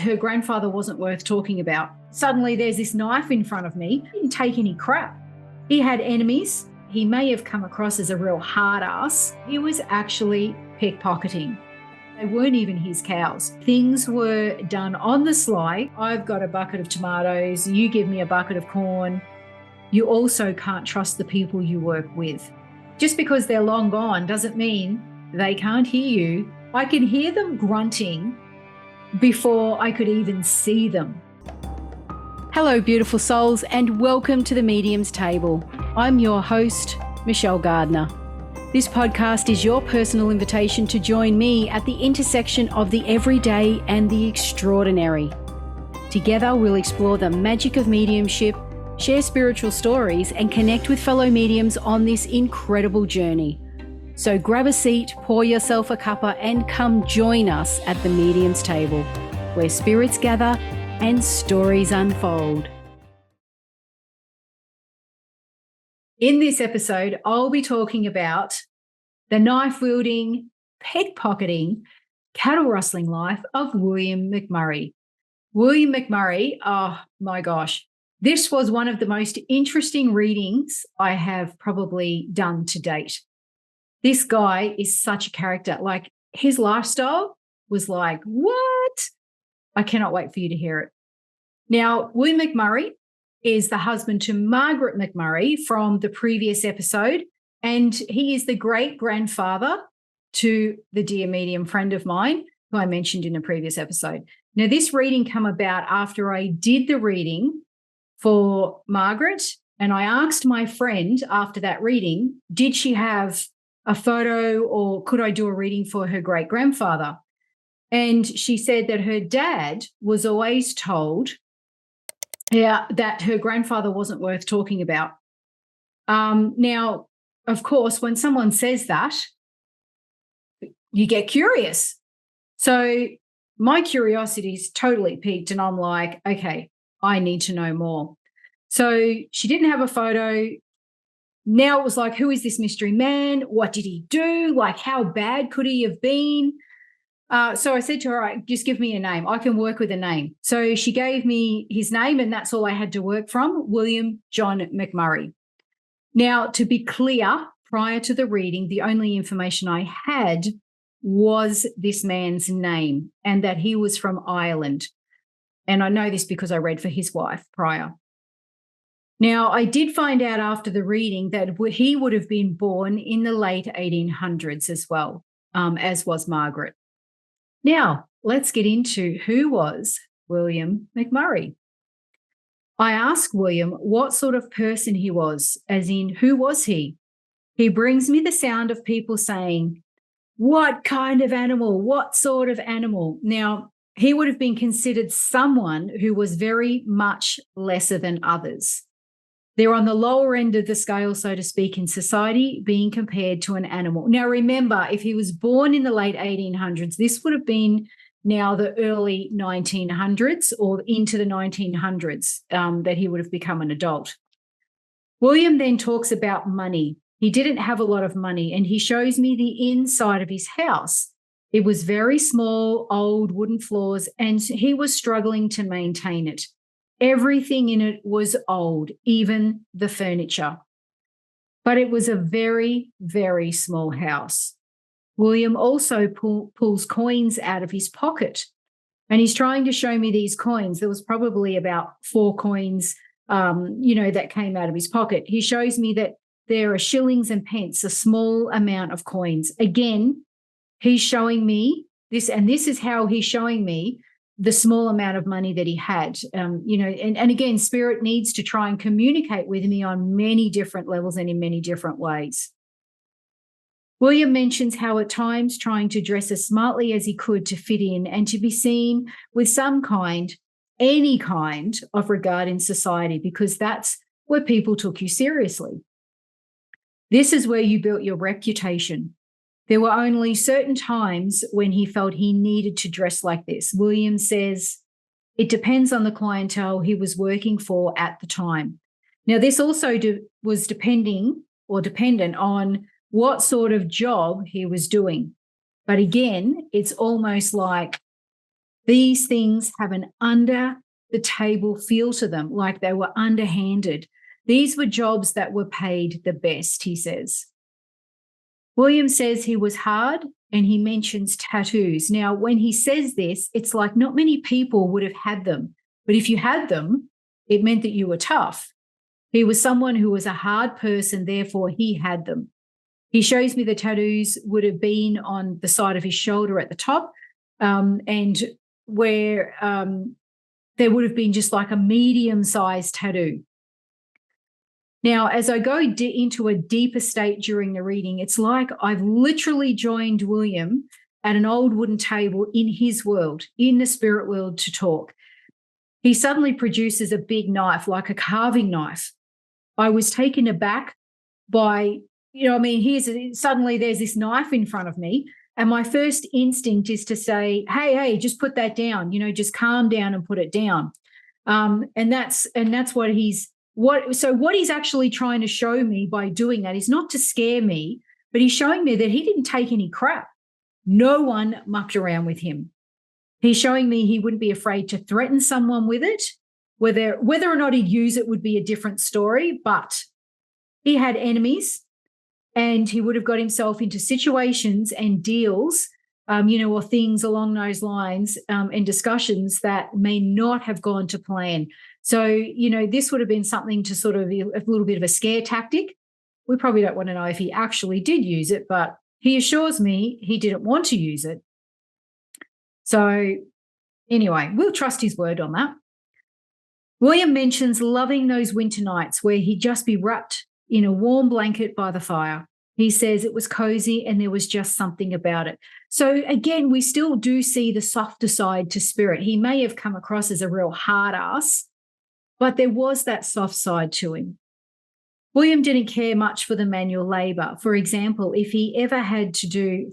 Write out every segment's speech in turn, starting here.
Her grandfather wasn't worth talking about. Suddenly there's this knife in front of me. He didn't take any crap. He had enemies. He may have come across as a real hard ass. He was actually pickpocketing. They weren't even his cows. Things were done on the sly. I've got a bucket of tomatoes. You give me a bucket of corn. You also can't trust the people you work with. Just because they're long gone doesn't mean they can't hear you. I could hear them grunting before I could even see them. Hello, beautiful souls, and welcome to the Medium's Table. I'm your host, Michelle Gardner. This podcast is your personal invitation to join me at the intersection of the everyday and the extraordinary. Together, we'll explore the magic of mediumship, share spiritual stories, and connect with fellow mediums on this incredible journey. So grab a seat, pour yourself a cuppa, and come join us at the Medium's Table, where spirits gather and stories unfold. In this episode, I'll be talking about the knife-wielding, pickpocketing, cattle-rustling life of William McMurray. William McMurray, oh my gosh, this was one of the most interesting readings I have probably done to date. This guy is such a character. Like, his lifestyle was like, what? I cannot wait for you to hear it. Now, William McMurray is the husband to Margaret McMurray from the previous episode, and he is the great-grandfather to the dear medium friend of mine who I mentioned in the previous episode. Now, this reading came about after I did the reading for Margaret, and I asked my friend after that reading, did she have a photo or could I do a reading for her great-grandfather? And she said that her dad was always told that her grandfather wasn't worth talking about. Now, of course, when someone says that, you get curious. So my curiosity is totally piqued, and I'm like, okay, I need to know more. So she didn't have a photo. Now it was like, who is this mystery man? What did he do? Like, how bad could he have been? So I said to her, all right, just give me a name. I can work with a name. So she gave me his name, and that's all I had to work from, William John McMurray. Now, to be clear, prior to the reading, the only information I had was this man's name and that he was from Ireland. And I know this because I read for his wife prior. Now, I did find out after the reading that he would have been born in the late 1800s as well, as was Margaret. Now, let's get into who was William McMurray. I asked William what sort of person he was, as in, who was he? He brings me the sound of people saying, what kind of animal? What sort of animal? Now, he would have been considered someone who was very much lesser than others. They're on the lower end of the scale, so to speak, in society, being compared to an animal. Now, remember, if he was born in the late 1800s, this would have been now the early 1900s or into the 1900s that he would have become an adult. William then talks about money. He didn't have a lot of money, and he shows me the inside of his house. It was very small, old wooden floors, and he was struggling to maintain it. Everything in it was old, even the furniture. But it was a very, very small house. William also pulls coins out of his pocket, and he's trying to show me these coins. There was probably about 4 coins, that came out of his pocket. He shows me that there are shillings and pence, a small amount of coins. Again, he's showing me this, and this is how he's showing me the small amount of money that he had, and again, Spirit needs to try and communicate with me on many different levels and in many different ways. William mentions how at times trying to dress as smartly as he could to fit in and to be seen with some kind, any kind of regard in society, because that's where people took you seriously. This is where you built your reputation. There were only certain times when he felt he needed to dress like this. William says it depends on the clientele he was working for at the time. Now, this also was dependent on what sort of job he was doing. But again, it's almost like These things have an under the table feel to them, like they were underhanded. These were jobs that were paid the best, he says. William says he was hard, and he mentions tattoos. Now, when he says this, it's like not many people would have had them. But if you had them, it meant that you were tough. He was someone who was a hard person, therefore he had them. He shows me the tattoos would have been on the side of his shoulder at the top, and where there would have been just like a medium-sized tattoo. Now, as I go into a deeper state during the reading, it's like I've literally joined William at an old wooden table in his world, in the spirit world, to talk. He suddenly produces a big knife, like a carving knife. I was taken aback by, suddenly there's this knife in front of me, and my first instinct is to say, hey, just put that down, just calm down and put it down. And that's what what he's actually trying to show me by doing that is not to scare me, but he's showing me that he didn't take any crap. No one mucked around with him. He's showing me he wouldn't be afraid to threaten someone with it. Whether or not he'd use it would be a different story, but he had enemies, and he would have got himself into situations and deals, or things along those lines, and discussions that may not have gone to plan. So, this would have been something to sort of a little bit of a scare tactic. We probably don't want to know if he actually did use it, but he assures me he didn't want to use it. So anyway, we'll trust his word on that. William mentions loving those winter nights where he'd just be wrapped in a warm blanket by the fire. He says it was cozy and there was just something about it. So again, we still do see the softer side to Spirit. He may have come across as a real hard ass, but there was that soft side to him. William didn't care much for the manual labour. For example, if he ever had to do,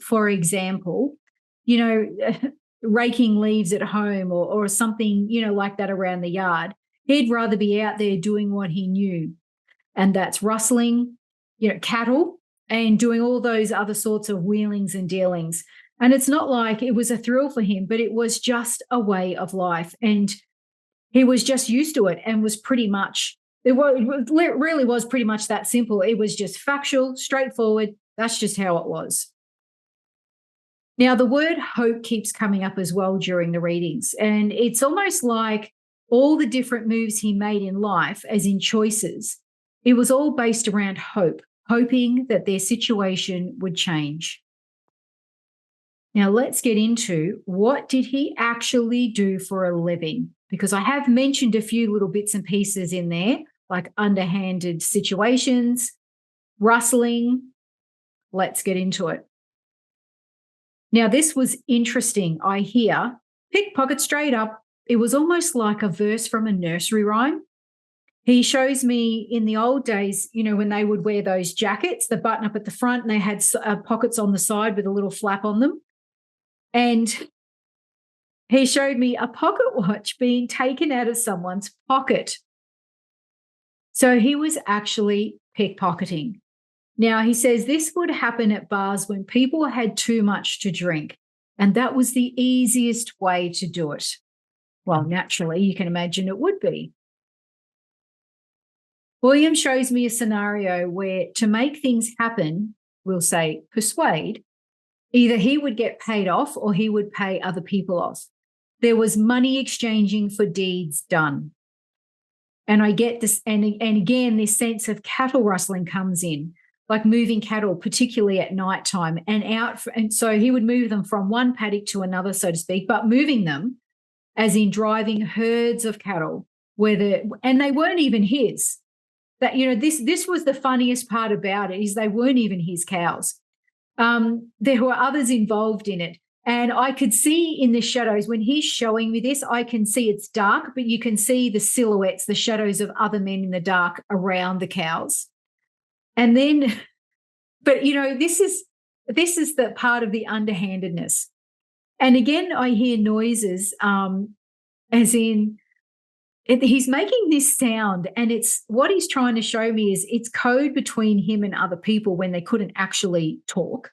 raking leaves at home or something, like that around the yard, he'd rather be out there doing what he knew. And that's rustling, cattle, and doing all those other sorts of wheelings and dealings. And it's not like it was a thrill for him, but it was just a way of life. And he was just used to it and was pretty much, it really was pretty much that simple. It was just factual, straightforward. That's just how it was. Now, the word hope keeps coming up as well during the readings. And it's almost like all the different moves he made in life, as in choices, it was all based around hope, hoping that their situation would change. Now, let's get into what did he actually do for a living? Because I have mentioned a few little bits and pieces in there, like underhanded situations, rustling. Let's get into it. Now, this was interesting. I hear, pickpocket straight up. It was almost like a verse from a nursery rhyme. He shows me in the old days, when they would wear those jackets, the button up at the front, and they had pockets on the side with a little flap on them. And he showed me a pocket watch being taken out of someone's pocket. So he was actually pickpocketing. Now, he says this would happen at bars when people had too much to drink, and that was the easiest way to do it. Well, naturally, you can imagine it would be. William shows me a scenario where to make things happen, we'll say persuade, either he would get paid off or he would pay other people off. There was money exchanging for deeds done. And I get this, and again, this sense of cattle rustling comes in, like moving cattle, particularly at nighttime, and so he would move them from one paddock to another, so to speak, but moving them as in driving herds of cattle, and they weren't even his. That, this was the funniest part about it, is they weren't even his cows. There were others involved in it. And I could see in the shadows, when he's showing me this, I can see it's dark, but you can see the silhouettes, the shadows of other men in the dark around the cows. And then, but, this is the part of the underhandedness. And again, I hear noises, as in, he's making this sound, and it's what he's trying to show me is it's code between him and other people when they couldn't actually talk.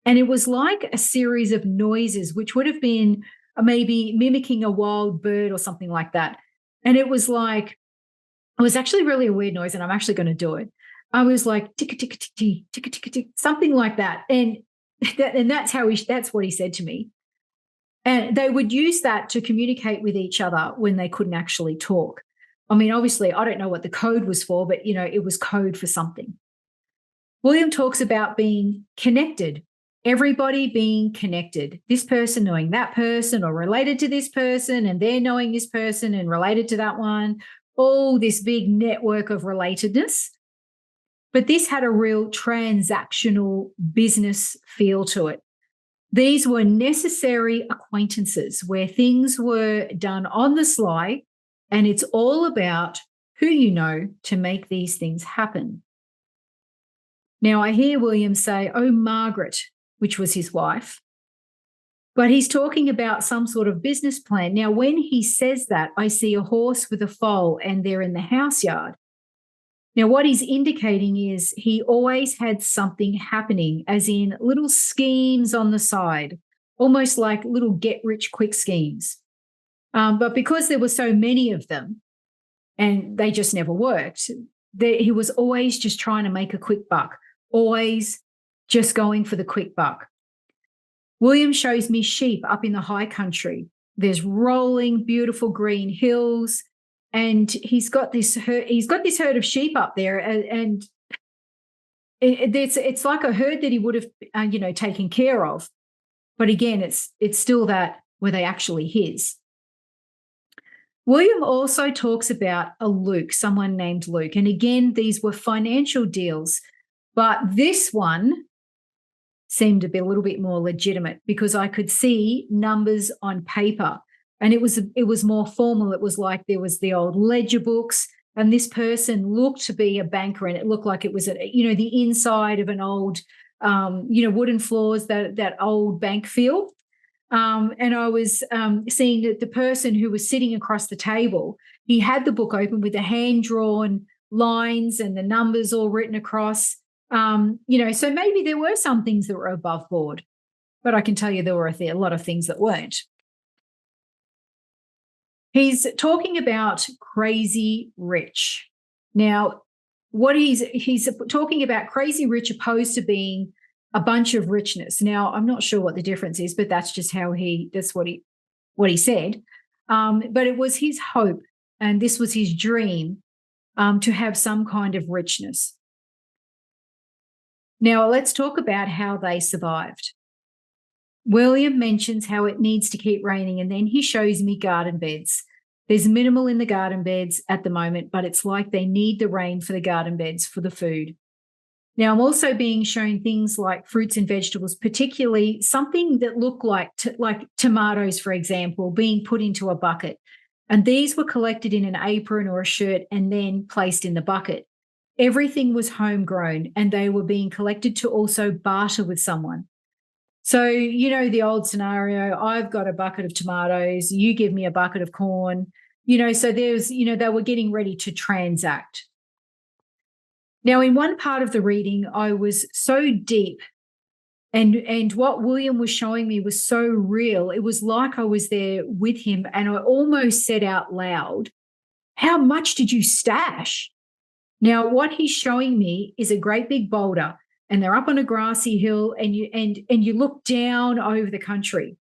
And it was like a series of noises, which would have been maybe mimicking a wild bird or something like that. And it was actually really a weird noise, and I'm actually going to do it. I was like, tick, tick, tick, tick, tick, tick, tick, something like that. And that's what he said to me. And they would use that to communicate with each other when they couldn't actually talk. I mean, obviously, I don't know what the code was for, but, it was code for something. William talks about being connected, everybody being connected, this person knowing that person or related to this person, and they're knowing this person and related to that one, all this big network of relatedness. But this had a real transactional business feel to it. These were necessary acquaintances where things were done on the sly, and it's all about who you know to make these things happen. Now, I hear William say, "Oh, Margaret," which was his wife, but he's talking about some sort of business plan. Now, when he says that, I see a horse with a foal, and they're in the house yard. Now, what he's indicating is he always had something happening, as in little schemes on the side, almost like little get-rich-quick schemes. But because there were so many of them and they just never worked, he was always just trying to make a quick buck, always just going for the quick buck. William shows me sheep up in the high country. There's rolling, beautiful green hills. And he's got this herd of sheep up there, and it's like a herd that he would have taken care of. But again, it's still that were they actually his. William also talks about a Luke, someone named Luke, and again these were financial deals, but this one seemed to be a little bit more legitimate because I could see numbers on paper. And it was more formal. It was like there was the old ledger books, and this person looked to be a banker, and it looked like it was the inside of an old wooden floors, that old bank feel. And I was seeing that the person who was sitting across the table, he had the book open with the hand drawn lines and the numbers all written across. So maybe there were some things that were above board, but I can tell you there were a lot of things that weren't. He's talking about crazy rich. Now, what he's talking about crazy rich opposed to being a bunch of richness. Now, I'm not sure what the difference is, but that's just what he said. But it was his hope, and this was his dream, to have some kind of richness. Now, let's talk about how they survived. William mentions how it needs to keep raining, and then he shows me garden beds. There's minimal in the garden beds at the moment, but it's like they need the rain for the garden beds for the food. Now, I'm also being shown things like fruits and vegetables, particularly something that looked like tomatoes, for example, being put into a bucket. And these were collected in an apron or a shirt and then placed in the bucket. Everything was homegrown, and they were being collected to also barter with someone. So, the old scenario, I've got a bucket of tomatoes, you give me a bucket of corn, so there's, they were getting ready to transact. Now, in one part of the reading, I was so deep, and what William was showing me was so real. It was like I was there with him, and I almost said out loud, "How much did you stash?" Now, what he's showing me is a great big boulder, and they're up on a grassy hill, and you look down over the country,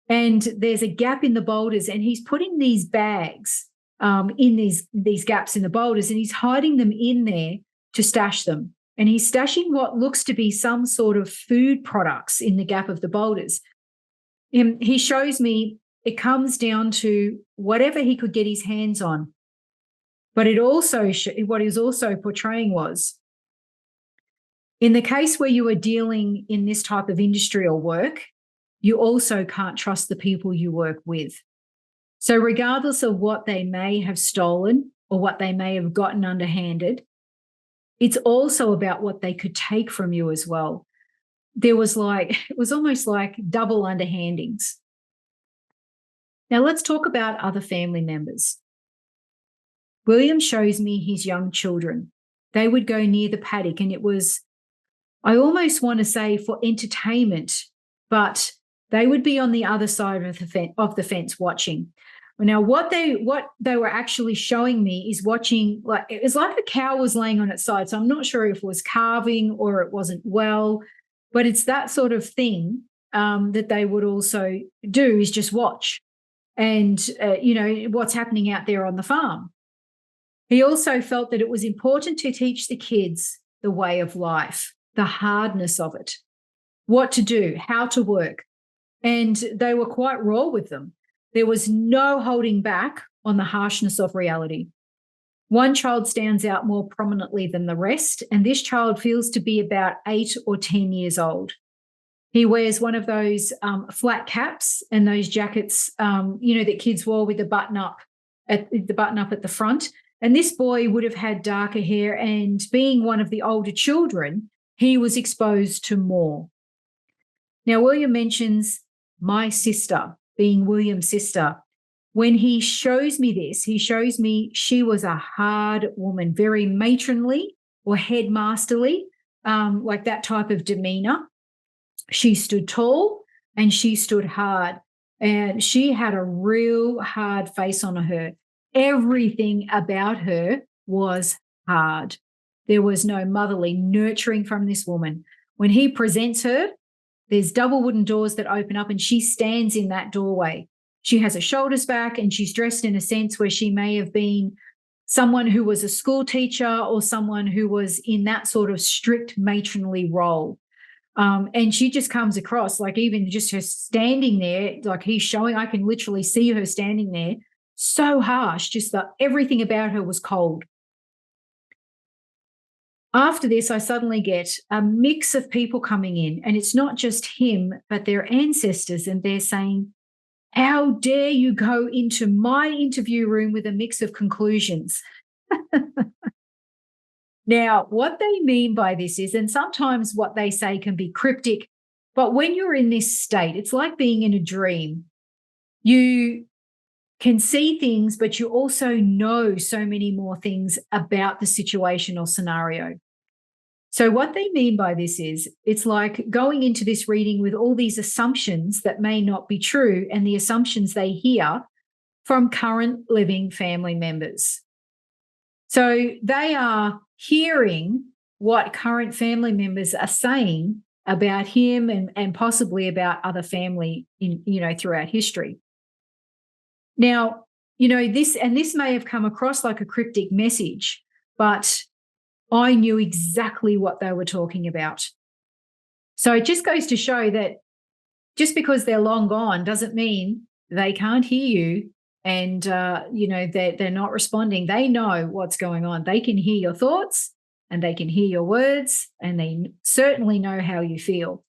and there's a gap in the boulders, and he's putting these bags in these gaps in the boulders, and he's hiding them in there to stash them. And he's stashing what looks to be some sort of food products in the gap of the boulders. And he shows me it comes down to whatever he could get his hands on. But what he was also portraying was, in the case where you are dealing in this type of industry or work, you also can't trust the people you work with. So regardless of what they may have stolen or what they may have gotten underhanded, it's also about what they could take from you as well. It was almost like double underhandings. Now let's talk about other family members. William shows me his young children. They would go near the paddock, and it was, I almost want to say, for entertainment, but They would be on the other side of the fence watching. Now, what they were actually showing me is watching, like it was like a cow was laying on its side. So I'm not sure if it was calving or it wasn't well, but it's that sort of thing that they would also do, is just watch and, what's happening out there on the farm. He also felt that it was important to teach the kids the way of life, the hardness of it, what to do, how to work. And they were quite raw with them. There was no holding back on the harshness of reality. One child stands out more prominently than the rest, and this child feels to be about 8 or 10 years old. He wears one of those flat caps and those jackets, that kids wore with the button up at the front. And this boy would have had darker hair, and being one of the older children, he was exposed to more. Now, William mentions my sister, being William's sister. When he shows me this, he shows me she was a hard woman, very matronly or headmasterly, like that type of demeanor. She stood tall and she stood hard, and she had a real hard face on her. Everything about her was hard. There was no motherly nurturing from this woman. When he presents her, there's double wooden doors that open up and she stands in that doorway. She has her shoulders back and she's dressed in a sense where she may have been someone who was a school teacher or someone who was in that sort of strict matronly role. And she just comes across, like even just her standing there, like he's showing, I can literally see her standing there, so harsh, just that everything about her was cold. After this, I suddenly get a mix of people coming in, and it's not just him, but their ancestors, and they're saying, how dare you go into my interview room with a mix of conclusions? Now, what they mean by this is, and sometimes what they say can be cryptic, but when you're in this state, it's like being in a dream. You can see things, but you also know so many more things about the situation or scenario. So what they mean by this is, it's like going into this reading with all these assumptions that may not be true, and the assumptions they hear from current living family members. So they are hearing what current family members are saying about him and possibly about other family throughout history. Now, this may have come across like a cryptic message, but I knew exactly what they were talking about. So it just goes to show that just because they're long gone doesn't mean they can't hear you and, they're not responding. They know what's going on. They can hear your thoughts and they can hear your words, and they certainly know how you feel.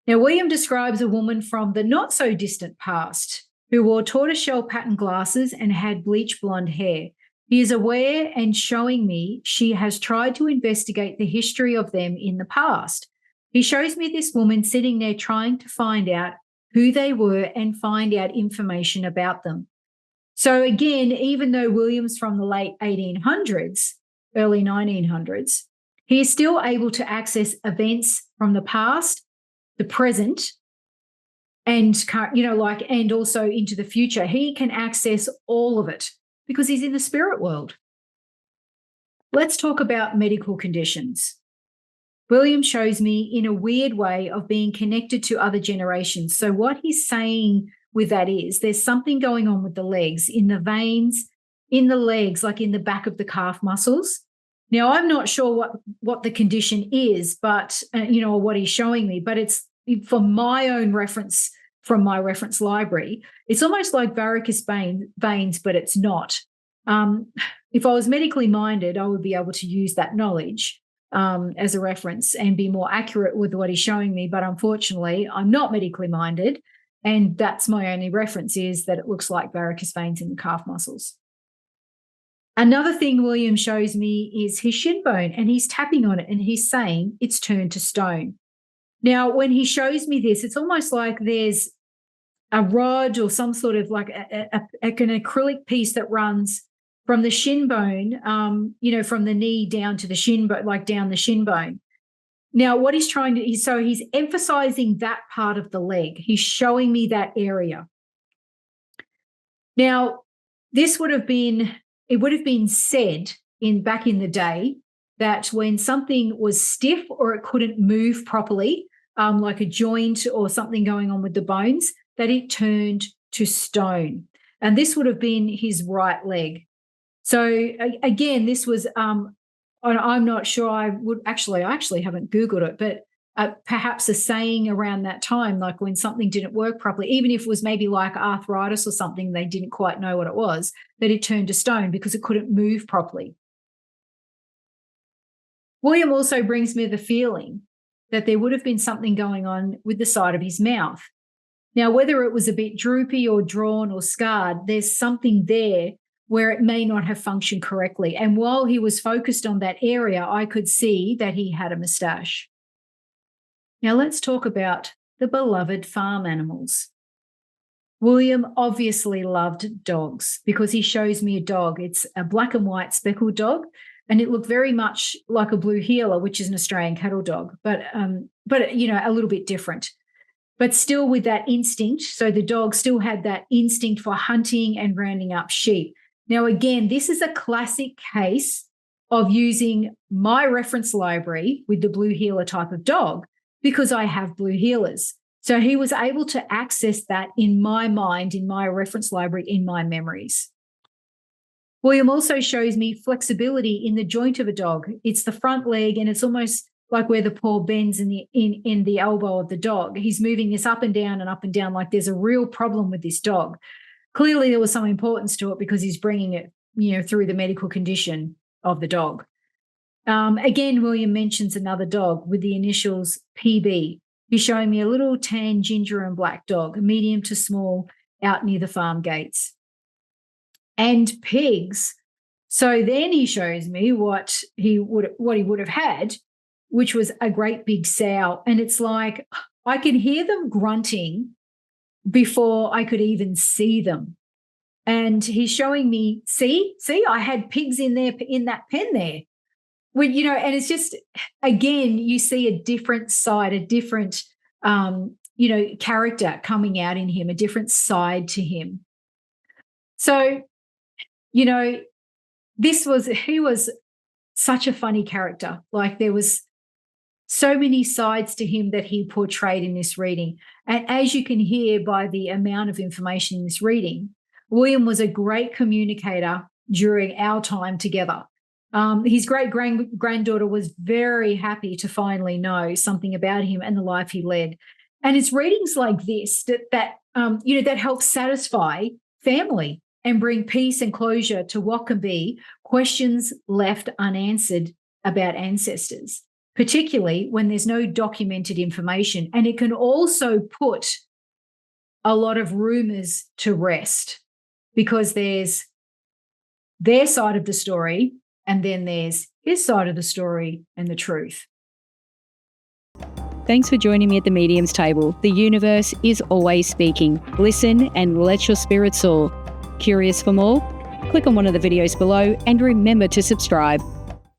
Now, William describes a woman from the not so distant past who wore tortoiseshell pattern glasses and had bleach blonde hair. He is aware and showing me she has tried to investigate the history of them in the past. He shows me this woman sitting there trying to find out who they were and find out information about them. So again, even though William's from the late 1800s, early 1900s, he is still able to access events from the past, the present, and also into the future. He can access all of it because he's in the spirit world. Let's talk about medical conditions. William shows me in a weird way of being connected to other generations. So what he's saying with that is there's something going on with the legs, in the veins, in the legs, like in the back of the calf muscles. Now, I'm not sure what the condition is, but, or what he's showing me, but it's for my own reference from my reference library. It's almost like varicose veins, but it's not. If I was medically minded, I would be able to use that knowledge as a reference and be more accurate with what he's showing me. But unfortunately, I'm not medically minded. And that's my only reference, is that it looks like varicose veins in the calf muscles. Another thing William shows me is his shin bone, and he's tapping on it and he's saying it's turned to stone. Now, when he shows me this, it's almost like there's a rod or some sort of like an acrylic piece that runs from the shin bone, from the knee down to the shin bone, like down the shin bone. Now, what he's trying to, he's emphasizing that part of the leg. He's showing me that area. Now, it would have been said back in the day that when something was stiff or it couldn't move properly, like a joint or something going on with the bones, that it turned to stone. And this would have been his right leg. So again, this was, I'm not sure I actually haven't Googled it, but perhaps a saying around that time, like when something didn't work properly, even if it was maybe like arthritis or something, they didn't quite know what it was, that it turned to stone because it couldn't move properly. William also brings me the feeling that there would have been something going on with the side of his mouth. Now, whether it was a bit droopy or drawn or scarred, there's something there where it may not have functioned correctly. And while he was focused on that area, I could see that he had a moustache. Now, let's talk about the beloved farm animals. William obviously loved dogs because he shows me a dog. It's a black and white speckled dog, and it looked very much like a blue heeler, which is an Australian cattle dog, but a little bit different. But still with that instinct. So the dog still had that instinct for hunting and rounding up sheep. Now, again, this is a classic case of using my reference library with the blue heeler type of dog because I have blue heelers. So he was able to access that in my mind, in my reference library, in my memories. William also shows me flexibility in the joint of a dog. It's the front leg, and it's almost like where the paw bends in the elbow of the dog. He's moving this up and down, like there's a real problem with this dog. Clearly, there was some importance to it because he's bringing it, through the medical condition of the dog. Again, William mentions another dog with the initials PB. He's showing me a little tan, ginger and black dog, medium to small, out near the farm gates. And pigs. So then he shows me what he would have had, which was a great big sow. And it's like I can hear them grunting before I could even see them. And he's showing me, see, I had pigs in there, in that pen there. When, and it's just, again, you see a different side, a different, character coming out in him, a different side to him. So, he was such a funny character. Like there was so many sides to him that he portrayed in this reading. And as you can hear by the amount of information in this reading, William was a great communicator during our time together. His great-granddaughter was very happy to finally know something about him and the life he led. And it's readings like this that help satisfy family and bring peace and closure to what can be questions left unanswered about ancestors, particularly when there's no documented information. And it can also put a lot of rumors to rest because there's their side of the story and then there's his side of the story and the truth. Thanks for joining me at the Medium's Table. The universe is always speaking. Listen and let your spirit soar. Curious for more? Click on one of the videos below and remember to subscribe.